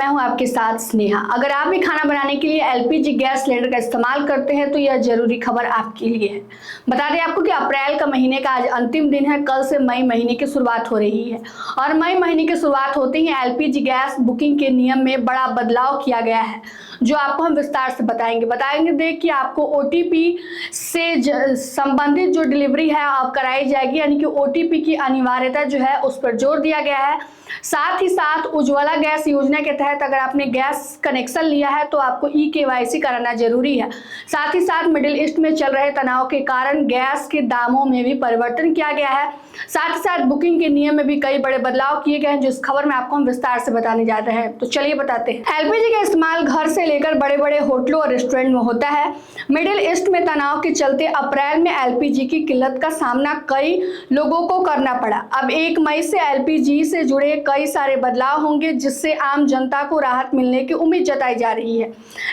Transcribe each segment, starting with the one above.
मैं हूं आपके साथ स्नेहा। अगर आप भी खाना बनाने के लिए एलपीजी गैस सिलेंडर का इस्तेमाल करते हैं तो यह जरूरी खबर आपके लिए है। बता दें आपको कि अप्रैल का महीने का आज अंतिम दिन है। कल से मई महीने की शुरुआत हो रही है और मई महीने की शुरुआत होते ही एलपीजी गैस बुकिंग के नियम में बड़ा बदलाव किया गया है, जो आपको हम विस्तार से बताएंगे कि आपको ओटीपी से संबंधित जो डिलीवरी है आप कराई जाएगी, यानी कि ओटीपी की अनिवार्यता जो है उस पर जोर दिया गया है। साथ ही साथ उज्ज्वला गैस योजना के तहत अगर आपने गैस कनेक्शन लिया है तो आपको ई-केवाईसी कराना जरूरी है। साथ ही साथ मिडिल ईस्ट में चल रहे तनाव के कारण गैस के दामों में भी परिवर्तन किया गया है। साथ ही साथ बुकिंग के नियम में भी कई बड़े बदलाव किए गए हैं, जो इस खबर में आपको हम विस्तार से बताने जा रहे हैं। तो चलिए बताते हैं। एलपीजी का इस्तेमाल घर से लेकर बड़े बड़े होटलों और रेस्टोरेंट में होता है। मिडिल ईस्ट में तनाव के चलते अप्रैल में एलपीजी की किल्लत का सामना कई लोगों को करना पड़ा। अब 1 मई से एलपीजी से जुड़े कई सारे बदलाव होंगे, जिससे आम जनता को राहत मिलने की उम्मीद जताई जा रही है।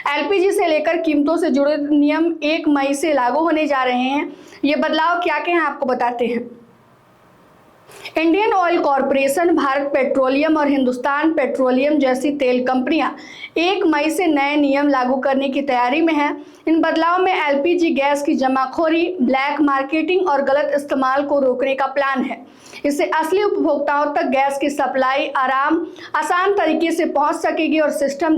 एलपीजी से लेकर कीमतों से जुड़े नियम 1 मई से लागू होने जा रहे हैं। ये बदलाव क्या क्या हैं आपको बताते हैं। Indian oil corporation, Bharat petroleum और हिंदुस्तान पेट्रोलियम जैसी तेल कंपनियां 1 मई से नए नियम लागू करने की तैयारी में हैं। इन बदलाव में एलपीजी गैस की जमाखोरी, ब्लैक मार्केटिंग और गलत इस्तेमाल को रोकने का प्लान है। इससे असली उपभोक्ताओं तक गैस की सप्लाई आसान तरीके से पहुंच सकेगी और सिस्टम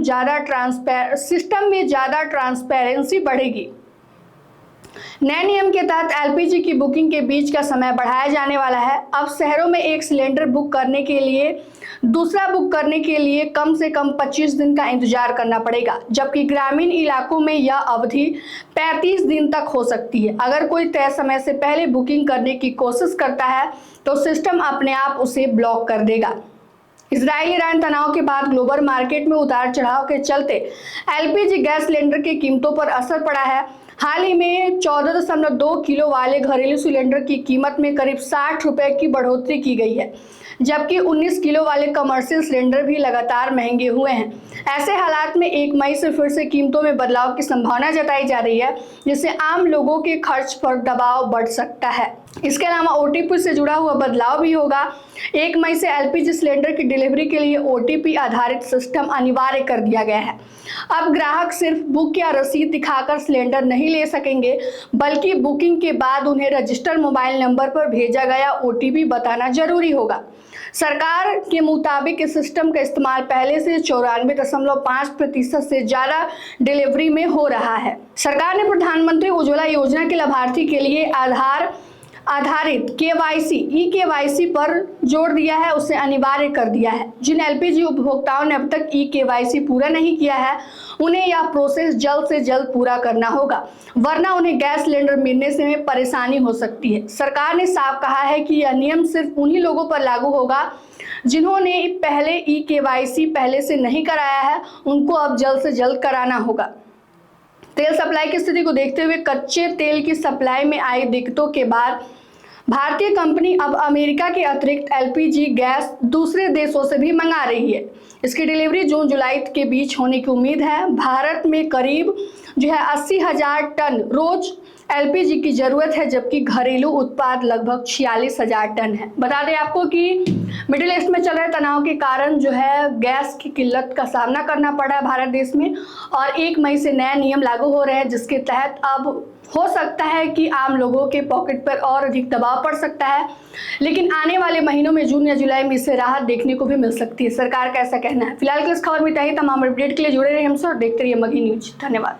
में ज़्यादा ट्रांसपेरेंसी बढ़ेगी। नए नियम के तहत एलपीजी की बुकिंग के बीच का समय बढ़ाया जाने वाला है। अब शहरों में एक सिलेंडर बुक करने के लिए दूसरा बुक करने के लिए कम से कम 25 दिन का इंतजार करना पड़ेगा, जबकि ग्रामीण इलाकों में यह अवधि 35 दिन तक हो सकती है। अगर कोई तय समय से पहले बुकिंग करने की कोशिश करता है तो सिस्टम अपने आप उसे ब्लॉक कर देगा। इजराइल ईरान तनाव के बाद ग्लोबल मार्केट में उतार चढ़ाव के चलते एलपीजी गैस सिलेंडर की कीमतों पर असर पड़ा है। हाल ही में 14.2 किलो वाले घरेलू सिलेंडर की कीमत में करीब 60 रुपए की बढ़ोतरी की गई है, जबकि 19 किलो वाले कमर्शियल सिलेंडर भी लगातार महंगे हुए हैं। ऐसे हालात में 1 मई से फिर से कीमतों में बदलाव की संभावना जताई जा रही है, जिससे आम लोगों के खर्च पर दबाव बढ़ सकता है। इसके अलावा ओटीपी से जुड़ा हुआ बदलाव भी होगा। 1 मई से एलपीजी सिलेंडर की डिलीवरी के लिए ओटीपी आधारित सिस्टम अनिवार्य कर दिया गया है। अब ग्राहक सिर्फ बुक या रसीद दिखाकर सिलेंडर नहीं ले सकेंगे, बल्कि बुकिंग के बाद उन्हें रजिस्टर्ड मोबाइल नंबर पर भेजा गया ओटीपी बताना जरूरी होगा। सरकार के मुताबिक इस सिस्टम का इस्तेमाल पहले से 94.5% से ज़्यादा डिलीवरी में हो रहा है। सरकार ने प्रधानमंत्री उज्ज्वला योजना के लाभार्थी के लिए आधार आधारित केवाईसी ई-केवाईसी पर जोर दिया है, उसे अनिवार्य कर दिया है। जिन एलपीजी उपभोक्ताओं ने अब तक ई-केवाईसी पूरा नहीं किया है, उन्हें यह प्रोसेस जल्द से जल्द पूरा करना होगा, वरना उन्हें गैस सिलेंडर मिलने से में परेशानी हो सकती है। सरकार ने साफ कहा है कि यह नियम सिर्फ उन्हीं लोगों पर लागू होगा जिन्होंने पहले ई-केवाईसी पहले से नहीं कराया है। उनको अब जल्द से जल्द कराना होगा। तेल सप्लाई की स्थिति को देखते हुए कच्चे तेल की सप्लाई में आई दिक्कतों के बाद भारतीय कंपनी अब अमेरिका के अतिरिक्त एलपीजी गैस दूसरे देशों से भी मंगा रही है। इसकी डिलीवरी जून जुलाई के बीच होने की उम्मीद है। भारत में करीब 80,000 टन रोज एलपीजी की जरूरत है, जबकि घरेलू उत्पाद लगभग 46,000 टन है। बता दें आपको कि मिडिल ईस्ट में चल रहे तनाव के कारण गैस की किल्लत का सामना करना पड़ा है भारत देश में, और 1 मई से नए नियम लागू हो रहे हैं, जिसके तहत अब हो सकता है कि आम लोगों के पॉकेट पर और अधिक दबाव पड़ सकता है। लेकिन आने वाले महीनों में जून या जुलाई में इससे राहत देखने को भी मिल सकती है। सरकार का ऐसा कहना है। फिलहाल की इस खबर में इतना ही। तमाम अपडेट के लिए जुड़े रहिए हमसे और देखते रहिए मगही न्यूज। धन्यवाद।